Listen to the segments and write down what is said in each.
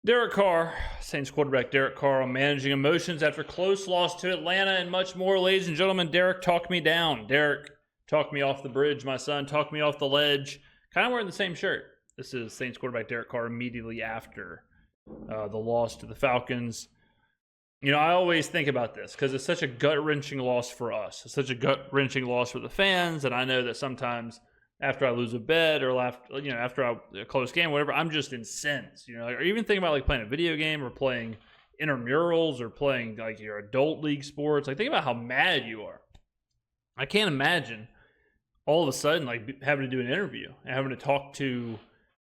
Derek Carr, Saints quarterback Derek Carr, on managing emotions after close loss to Atlanta and much more. Ladies and gentlemen, Derek talked me down. Derek talked me off the bridge, my son. Talked me off the ledge. Kind of wearing the same shirt. This is Saints quarterback Derek Carr immediately after the loss to the Falcons. You know, I always think about this because it's such a gut-wrenching loss for us. It's such a gut-wrenching loss for the fans, and I know that sometimes after I lose a bet or after a close game, whatever, I'm just incensed. You know, or even think about like playing a video game or playing intramurals or playing like your adult league sports. Like think about how mad you are. I can't imagine all of a sudden like having to do an interview and having to talk to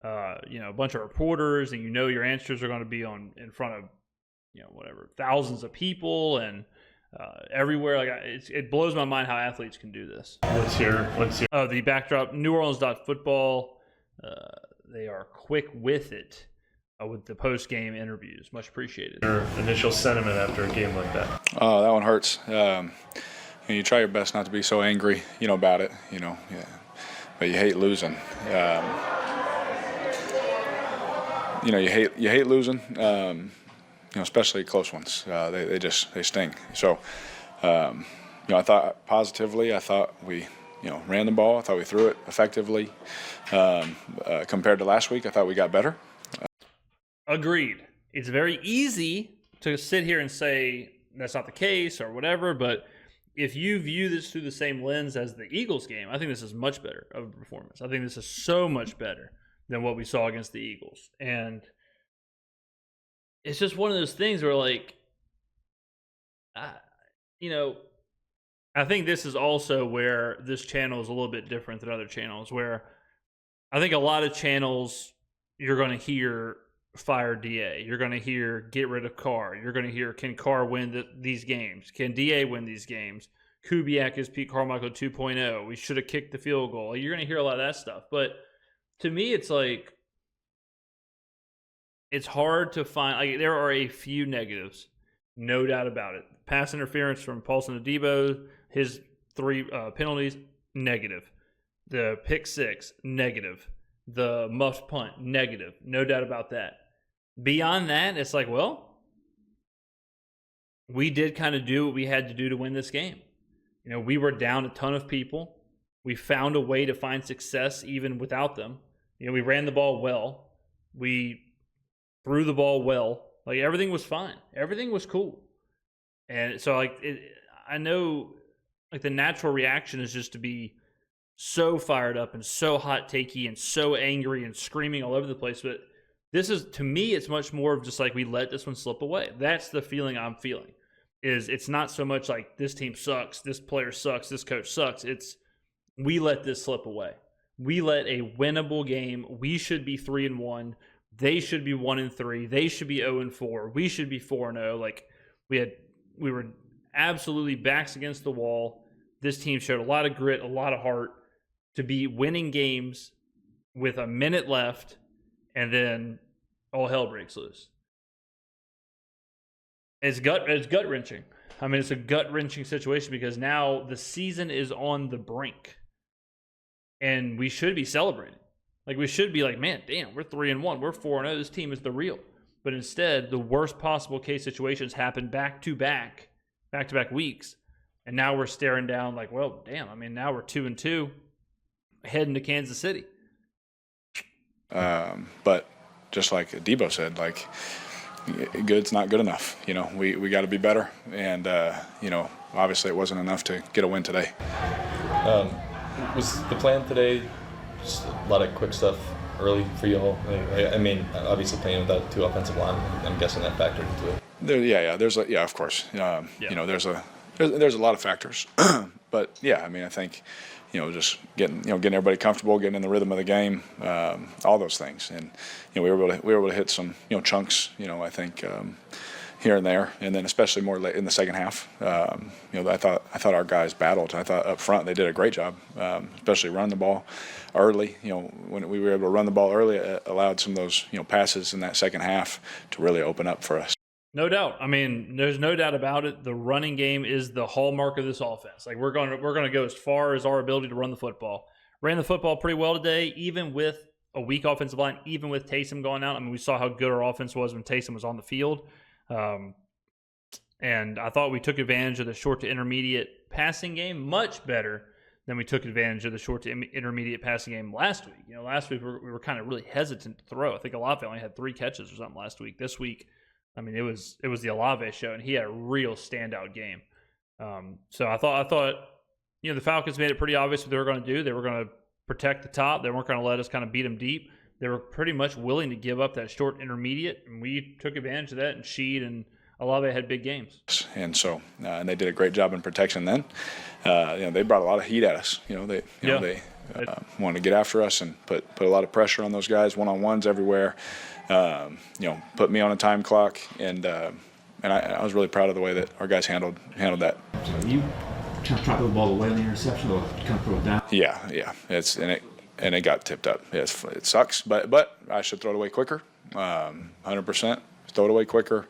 a bunch of reporters, and your answers are going to be in front of thousands of people and everywhere. Like it blows my mind how athletes can do this. What's here? The backdrop, New Orleans football. They are quick with it with the post-game interviews. Much appreciated. Your initial sentiment after a game like that? Oh, that one hurts. You try your best not to be so angry, about it, but you hate losing. You hate losing. Especially close ones. They sting. So, I thought positively. I thought we, ran the ball. I thought we threw it effectively. Compared to last week, I thought we got better. Agreed. It's very easy to sit here and say that's not the case or whatever, but if you view this through the same lens as the Eagles game, I think this is much better of a performance. I think this is so much better than what we saw against the Eagles. And it's just one of those things where, like, I think this is also where this channel is a little bit different than other channels, where I think a lot of channels you're going to hear fire DA. You're going to hear get rid of Carr. You're going to hear can Carr win these games? Can DA win these games? Kubiak is Pete Carmichael 2.0. We should have kicked the field goal. You're going to hear a lot of that stuff. But to me, it's like, it's hard to find. Like, there are a few negatives, no doubt about it. Pass interference from Paulson Adebo, his 3 penalties, negative. The pick 6, negative. The muffed punt, negative. No doubt about that. Beyond that, it's like, well, we did kind of do what we had to do to win this game. We were down a ton of people. We found a way to find success even without them. We ran the ball well. We threw the ball well. Like, everything was fine. Everything was cool. And so, like, I know, like, the natural reaction is just to be so fired up and so hot takey and so angry and screaming all over the place. But this is, to me, it's much more of just like we let this one slip away. That's the feeling I'm feeling. It's not so much like this team sucks, this player sucks, this coach sucks. It's we let this slip away. We let a winnable game. We should be 3-1. They should be 1-3. They should be 0-4. We should be 4-0. Like, we were absolutely backs against the wall. This team showed a lot of grit, a lot of heart to be winning games with a minute left, and then all hell breaks loose. It's gut wrenching. I mean, it's a gut wrenching situation because now the season is on the brink, and we should be celebrating. Like, we should be like, man, damn, we're 3-1, we're 4-0. This team is the real. But instead, the worst possible case situations happen back to back weeks, and now we're staring down like, well, damn. I mean, now we're 2-2, heading to Kansas City. But just like Debo said, like, good's not good enough. We got to be better, and obviously it wasn't enough to get a win today. Was the plan today just a lot of quick stuff early for you all? I mean, obviously playing without 2 offensive linemen, I'm guessing that factored into it. Of course. There's a lot of factors, but yeah, I mean, I think just getting everybody comfortable, getting in the rhythm of the game, all those things, and we were able to hit some chunks, I think here and there, and then especially more late in the second half. I thought our guys battled. I thought up front they did a great job, especially run the ball early. When we were able to run the ball early, it allowed some of those passes in that second half to really open up for us. No doubt. I mean, there's no doubt about it. The running game is the hallmark of this offense. Like, we're going to go as far as our ability to run the football. Ran the football pretty well today, even with a weak offensive line, even with Taysom going out. I mean, we saw how good our offense was when Taysom was on the field. And I thought we took advantage of the short to intermediate passing game much better than we took advantage of the short to intermediate passing game last week. Last week we were kind of really hesitant to throw. I think Olave only had 3 catches or something last week. This week, I mean, it was the Olave show, and he had a real standout game. So I thought the Falcons made it pretty obvious what they were going to do. They were going to protect the top. They weren't going to let us kind of beat them deep. They were pretty much willing to give up that short intermediate, and we took advantage of that. And Sheed and Olave had big games. And so, and they did a great job in protection then. They brought a lot of heat at us. They wanted to get after us and put a lot of pressure on those guys, one-on-ones everywhere. Put me on a time clock, and I was really proud of the way that our guys handled that. So you kind of try to throw the ball away on the interception, or kind of throw it down? Yeah. It got tipped up. It sucks, but I should throw it away quicker. 100%. Throw it away quicker.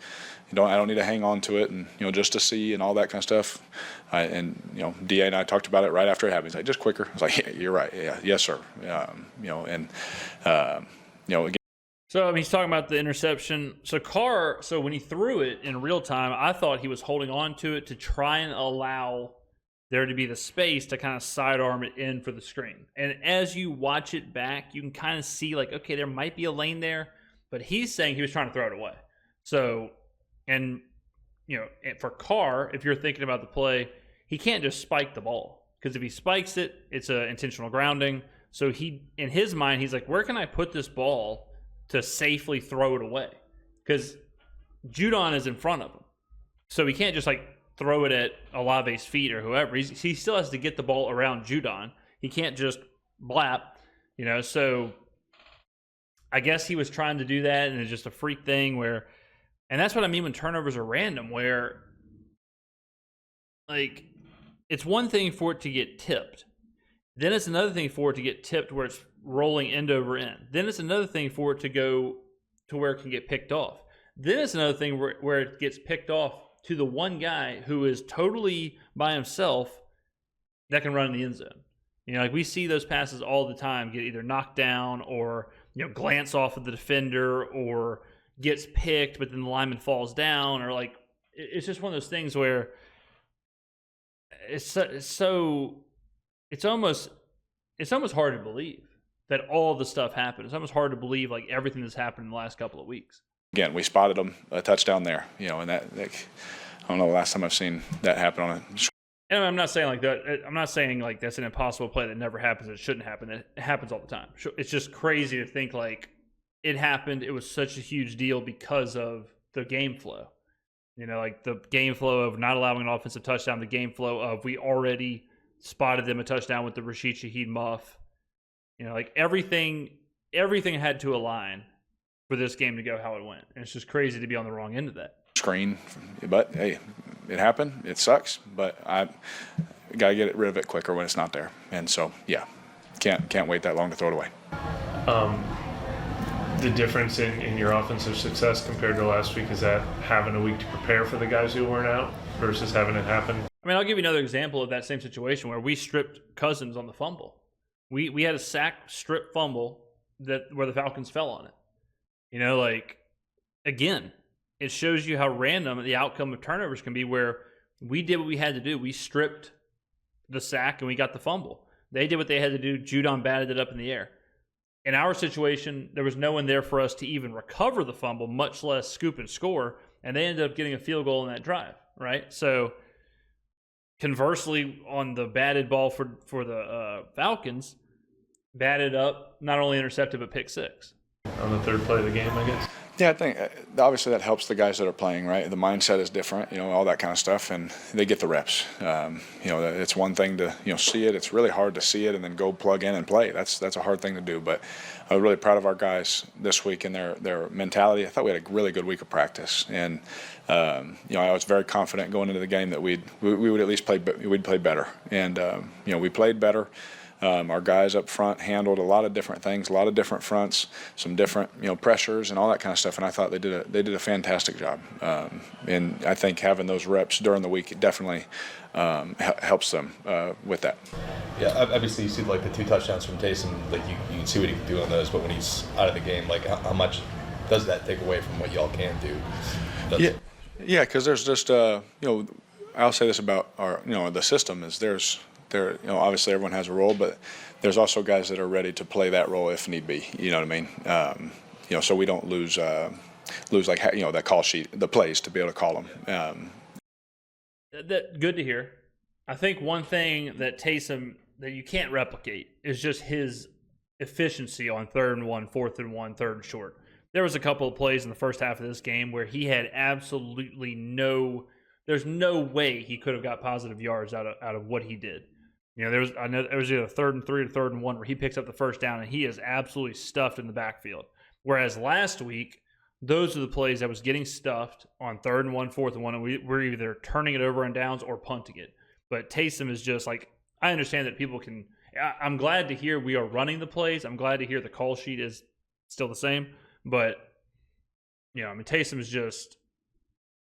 I don't need to hang on to it, and just to see and all that kind of stuff. Da and I talked about it right after it happened. He's like, just quicker. I was like, yeah, you're right. Yeah, yes, sir. Again. So he's talking about the interception. So Carr. So when he threw it in real time, I thought he was holding on to it to try and allow there to be the space to kind of sidearm it in for the screen. And as you watch it back, you can kind of see like, okay, there might be a lane there, but he's saying he was trying to throw it away. So. And, for Carr, if you're thinking about the play, he can't just spike the ball. Because if he spikes it, it's an intentional grounding. So in his mind, he's like, where can I put this ball to safely throw it away? Because Judon is in front of him. So he can't just, throw it at Olave's feet or whoever. He still has to get the ball around Judon. He can't just blap, So I guess he was trying to do that, and it's just a freak thing where – and that's what I mean when turnovers are random, where, it's one thing for it to get tipped. Then it's another thing for it to get tipped where it's rolling end over end. Then it's another thing for it to go to where it can get picked off. Then it's another thing where it gets picked off to the one guy who is totally by himself that can run in the end zone. We see those passes all the time get either knocked down or, glance off of the defender or gets picked, but then the lineman falls down, or it's just one of those things where it's almost hard to believe that all the stuff happened. It's almost hard to believe everything that's happened in the last couple of weeks. Again, we spotted them a touchdown there, and that I don't know the last time I've seen that happen on a. And I'm not saying that. I'm not saying that's an impossible play that never happens. It shouldn't happen. It happens all the time. It's just crazy to think it happened. It was such a huge deal because of the game flow. The game flow of not allowing an offensive touchdown, the game flow of we already spotted them a touchdown with the Rashid Shaheed muff. Everything had to align for this game to go how it went. And it's just crazy to be on the wrong end of that. Screen, but hey, it happened. It sucks, but I got to get rid of it quicker when it's not there. And so, yeah, can't wait that long to throw it away. The difference in your offensive success compared to last week is that having a week to prepare for the guys who weren't out versus having it happen. I mean, I'll give you another example of that same situation where we stripped Cousins on the fumble. We had a sack strip fumble where the Falcons fell on it. Again, it shows you how random the outcome of turnovers can be, where we did what we had to do. We stripped the sack and we got the fumble. They did what they had to do. Judon batted it up in the air. In our situation, there was no one there for us to even recover the fumble, much less scoop and score, and they ended up getting a field goal in that drive, right? So, conversely, on the batted ball for the Falcons, batted up, not only intercepted, but pick six. On the third play of the game, I guess. Yeah, I think obviously that helps the guys that are playing, right? The mindset is different, all that kind of stuff, and they get the reps. It's one thing to, see it. It's really hard to see it and then go plug in and play. That's a hard thing to do, but I'm really proud of our guys this week and their mentality. I thought we had a really good week of practice, and I was very confident going into the game that we would at least play better, and we played better. Our guys up front handled a lot of different things, a lot of different fronts, some different pressures and all that kind of stuff. And I thought they did a fantastic job. And I think having those reps during the week definitely helps them with that. Yeah, obviously you see like the 2 touchdowns from Taysom, like you can see what he can do on those, but when he's out of the game, like how much does that take away from what y'all can do? Yeah, because there's just I'll say this about our the system is obviously everyone has a role, but there's also guys that are ready to play that role if need be. You know what I mean? So we don't lose like that call sheet, the plays to be able to call them. That good to hear. I think one thing that Taysom that you can't replicate is just his efficiency on 3rd and 1, 4th and 1, 3rd and short. There was a couple of plays in the first half of this game where he had absolutely there's no way he could have got positive yards out of what he did. There was either 3rd and 3 or 3rd and 1 where he picks up the first down and he is absolutely stuffed in the backfield. Whereas last week, those are the plays that was getting stuffed on 3rd and 1, 4th and 1, and we're either turning it over on downs or punting it. But Taysom is just like, I understand that people can. I'm glad to hear we are running the plays. I'm glad to hear the call sheet is still the same. But Taysom is just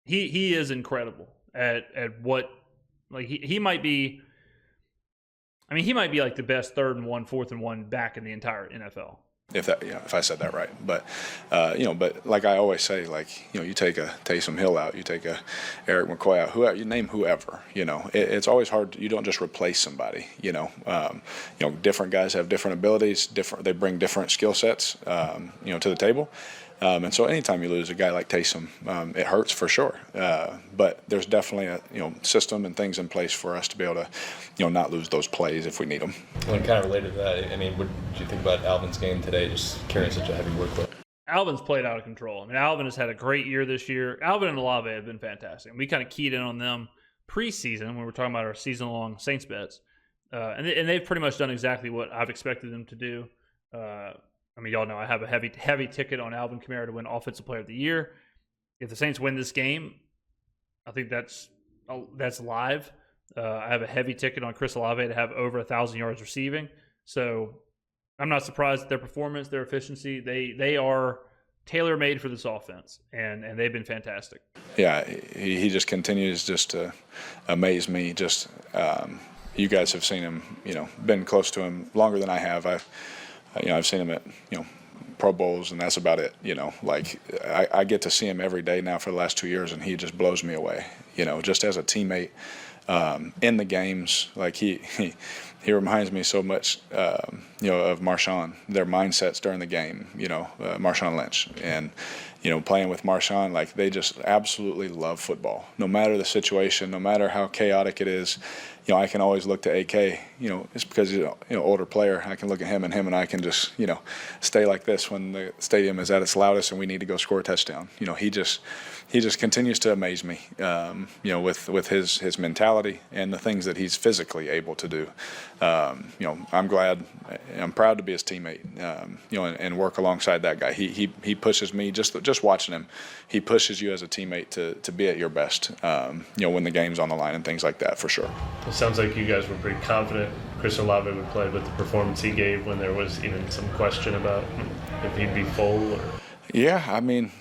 he is incredible at what he might be. I mean, he might be like the best 3rd and 1, 4th and 1 back in the entire NFL. If I said that right, but but like I always say, you take a Taysom Hill out, you take a Eric McCoy out, you name whoever, it's always hard. You don't just replace somebody, different guys have different abilities, they bring different skill sets, to the table. And so anytime you lose a guy like Taysom, it hurts for sure. But there's definitely a system and things in place for us to be able to not lose those plays if we need them. Well, and kind of related to that, I mean, what did you think about Alvin's game today, just carrying such a heavy workload? Alvin's played out of control. I mean, Alvin has had a great year this year. Alvin and Olave have been fantastic. We kind of keyed in on them preseason when we were talking about our season-long Saints bets. And they've pretty much done exactly what I've expected them to do. I mean, y'all know I have a heavy ticket on Alvin Kamara to win Offensive Player of the Year. If the Saints win this game, I think that's live. I have a heavy ticket on Chris Olave to have over 1,000 yards receiving. So I'm not surprised at their performance, their efficiency. They are tailor-made for this offense, and they've been fantastic. Yeah, he just continues just to amaze me. Just you guys have seen him, been close to him longer than I have. I've seen him at, Pro Bowls, and that's about it. I get to see him every day now for the last 2 years, and he just blows me away. Just as a teammate in the games, he reminds me so much, of Marshawn, their mindsets during the game. Marshawn Lynch, and playing with Marshawn, they just absolutely love football, no matter the situation, no matter how chaotic it is. I can always look to AK, it's because he's an older player. I can look at him and I can just, stay like this when the stadium is at its loudest and we need to go score a touchdown. He just continues to amaze me, with his mentality and the things that he's physically able to do. I'm proud to be his teammate, and work alongside that guy. He pushes me, just watching him, he pushes you as a teammate to be at your best, when the game's on the line and things like that, for sure. It sounds like you guys were pretty confident Chris Olave would play with the performance he gave when there was even some question about if he'd be full. Or... Yeah, I mean,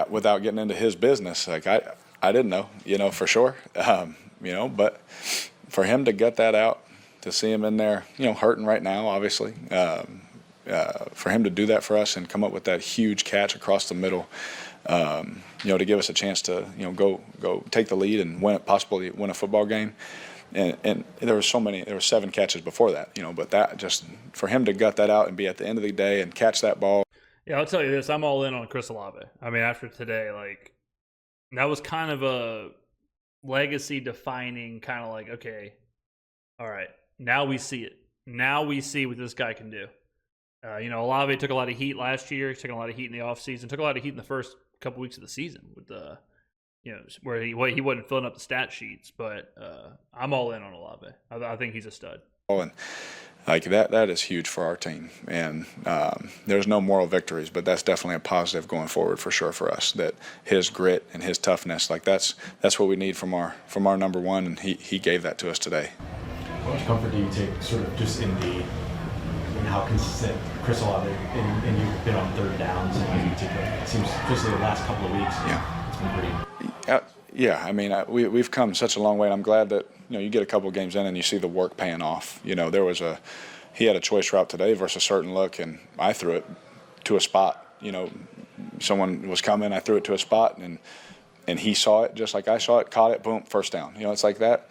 without getting into his business, I didn't know, for sure, but for him to gut that out, to see him in there, hurting right now, obviously, for him to do that for us and come up with that huge catch across the middle, to give us a chance to, go take the lead and possibly win a football game. And there were 7 catches before that, but that just, for him to gut that out and be at the end of the day and catch that ball. Yeah, I'll tell you this, I'm all in on Chris Olave. I mean, after today, that was kind of a legacy-defining kind of okay, all right, now we see it. Now we see what this guy can do. Olave took a lot of heat last year. He's taking a lot of heat in the offseason. Took a lot of heat in the first couple weeks of the season with the, where he wasn't filling up the stat sheets. But I'm all in on Olave. I think he's a stud. And that is huge for our team. And there's no moral victories, but that's definitely a positive going forward for sure for us. That his grit and his toughness, that's what we need from our number one, and he gave that to us today. much comfort do you take sort of just in how consistent Chris Olave and you've been on third downs, and you take it seems especially the last couple of weeks. Yeah. It's been pretty. Yeah, I mean, we've come such a long way, and I'm glad that you get a couple of games in and you see the work paying off. He had a choice route today versus a certain look, and I threw it to a spot. Someone was coming, I threw it to a spot, and he saw it just like I saw it, caught it, boom, first down. It's like that.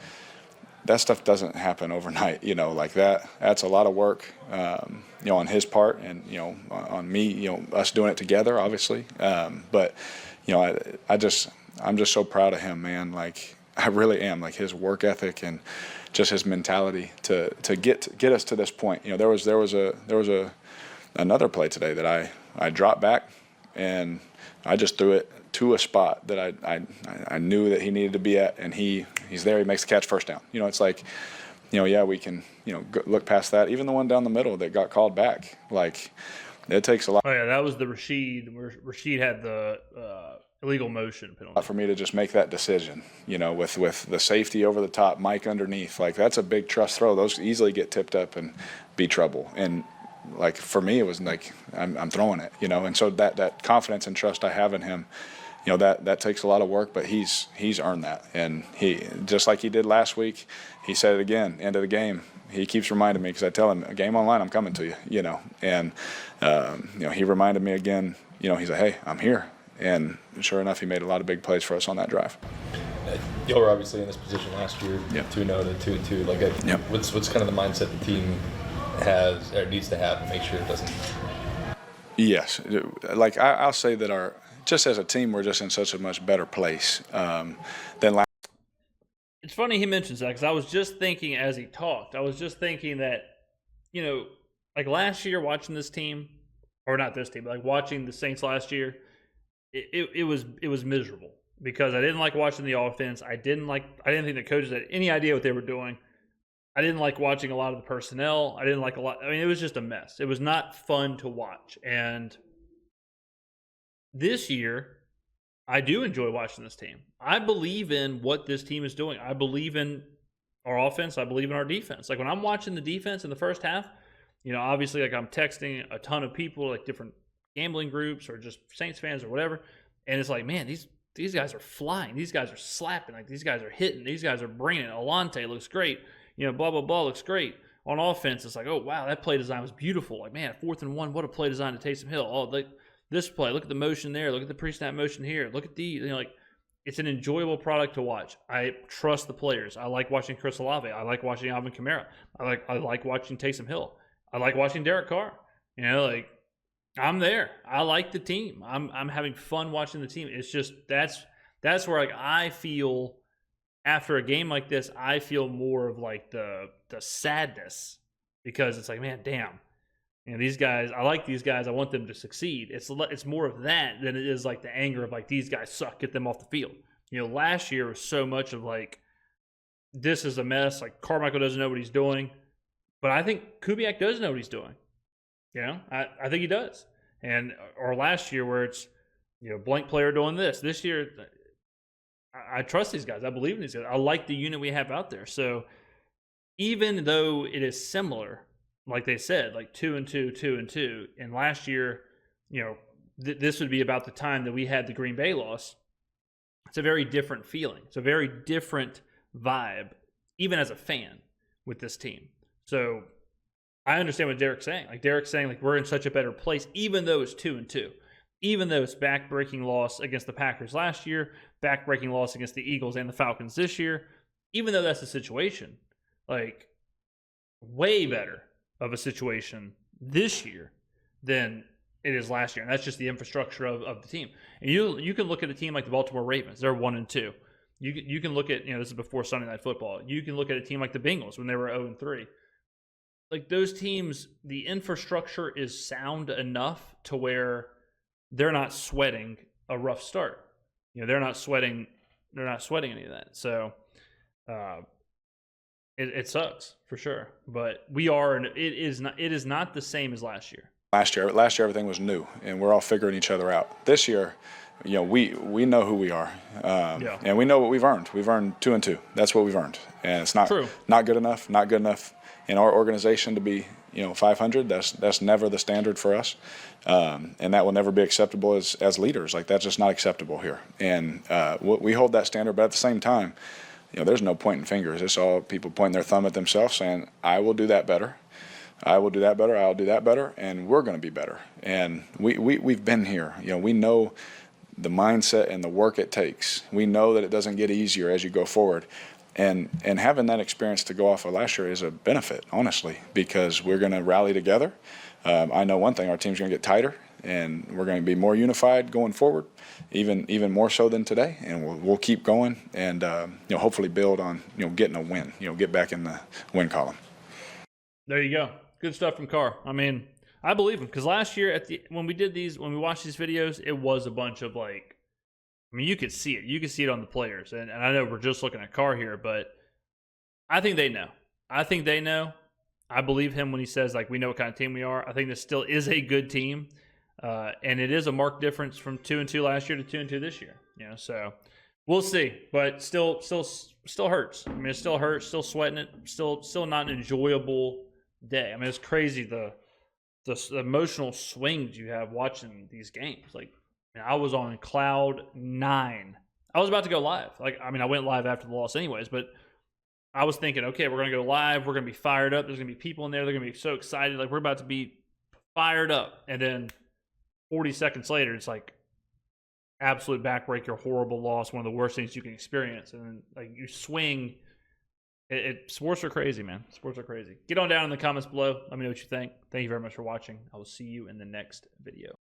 That stuff doesn't happen overnight. Like that. That's a lot of work, on his part, and on me. Us doing it together, obviously. But I'm just so proud of him, man. Like I really am. Like his work ethic and just his mentality to get us to this point. There was another play today that I dropped back and I just threw it to a spot that I knew that he needed to be at, and he's there. He makes the catch, first down. It's like, we can look past that. Even the one down the middle that got called back, like it takes a lot. Oh yeah, that was the Rashid. Where Rashid had the illegal motion penalty. For me to just make that decision, with the safety over the top, Mike underneath, like that's a big trust throw. Those easily get tipped up and be trouble. And like for me, it was like I'm throwing it, And so that confidence and trust I have in him, that takes a lot of work, but he's earned that. And he, just like he did last week, he said it again, end of the game. He keeps reminding me because I tell him, game online, I'm coming to you, And he reminded me again. He's like, hey, I'm here. And sure enough, he made a lot of big plays for us on that drive. Y'all were obviously in this position last year, 2-0 to 2-2. Like, what's kind of the mindset the team has or needs to have to make sure it doesn't? Yes, like I'll say that just as a team, we're just in such a much better place than last. It's funny he mentions that because I was just thinking as he talked, I was just thinking that, like last year watching this team, or not this team, but like watching the Saints last year, it was miserable because I didn't like watching the offense. I didn't think the coaches had any idea what they were doing. I didn't like watching a lot of the personnel. I didn't like a lot. I mean, it was just a mess. It was not fun to watch. And this year, I do enjoy watching this team. I believe in what this team is doing. I believe in our offense. I believe in our defense. Like when I'm watching the defense in the first half, obviously like I'm texting a ton of people, like different gambling groups or just Saints fans or whatever. And it's like, man, these guys are flying. These guys are slapping. Like these guys are hitting. These guys are bringing it. Alante looks great. Blah, blah, blah looks great. On offense, it's like, oh, wow, that play design was beautiful. Like, man, 4th and 1, what a play design to Taysom Hill. Oh, this play, look at the motion there. Look at the pre-snap motion here. Look at it's an enjoyable product to watch. I trust the players. I like watching Chris Olave. I like watching Alvin Kamara. I like watching Taysom Hill. I like watching Derek Carr. I'm there. I like the team. I'm having fun watching the team. It's just that's where like I feel after a game like this, I feel more of like the sadness because it's like, man, damn. These guys, I like these guys. I want them to succeed. It's more of that than it is like the anger of like, these guys suck, get them off the field. Last year was so much of like, this is a mess. Like Carmichael doesn't know what he's doing. But I think Kubiak does know what he's doing. I think he does. Or last year where it's, blank player doing this. This year, I trust these guys. I believe in these guys. I like the unit we have out there. So even though it is similar, like they said, like 2-2, 2-2, and last year, this would be about the time that we had the Green Bay loss. It's a very different feeling. It's a very different vibe, even as a fan with this team. So I understand what Derek's saying. Like Derek's saying, like we're in such a better place, even though it's 2-2. Even though it's back-breaking loss against the Packers last year, back-breaking loss against the Eagles and the Falcons this year, even though that's the situation, like way better of a situation this year than it is last year. And that's just the infrastructure of the team. And you can look at a team like the Baltimore Ravens. They're 1-2. You can look at, this is before Sunday Night Football. You can look at a team like the Bengals when they were 0-3. Like those teams, the infrastructure is sound enough to where they're not sweating a rough start. They're not sweating any of that. So it sucks for sure. But it is not the same as last year. Last year everything was new and we're all figuring each other out. This year, we know who we are, and we know what we've earned. We've earned 2-2. That's what we've earned, and it's not good enough. Not good enough in our organization to be 500. That's never the standard for us, and that will never be acceptable as leaders. Like, that's just not acceptable here. And we hold that standard, but at the same time, there's no pointing fingers. It's all people pointing their thumb at themselves, saying, "I will do that better. I will do that better. I'll do that better, and we're going to be better." And we've been here. We know the mindset and the work it takes. We know that it doesn't get easier as you go forward. And having that experience to go off of last year is a benefit, honestly, because we're going to rally together. I know one thing: our team's going to get tighter, and we're going to be more unified going forward, even more so than today. And we'll keep going, and hopefully build on getting a win. Get back in the win column. There you go. Good stuff from Carr. I mean, I believe him, because last year when we watched these videos, it was a bunch of you could see it. You could see it on the players. And I know we're just looking at Carr here, but I think they know. I believe him when he says, we know what kind of team we are. I think this still is a good team. And it is a marked difference from 2-2 last year to 2-2 this year. So we'll see. But still hurts. I mean, it still hurts, still sweating it, still not an enjoyable day. I mean, it's crazy the emotional swings you have watching these games. I was on cloud 9. I was about to go live. I went live after the loss anyways, but I was thinking, okay, we're going to go live. We're going to be fired up. There's going to be people in there. They're going to be so excited. We're about to be fired up. And then 40 seconds later, it's absolute backbreaker, horrible loss, one of the worst things you can experience. And then you swing. Sports are crazy, man. Sports are crazy. Get on down in the comments below. Let me know what you think. Thank you very much for watching. I will see you in the next video.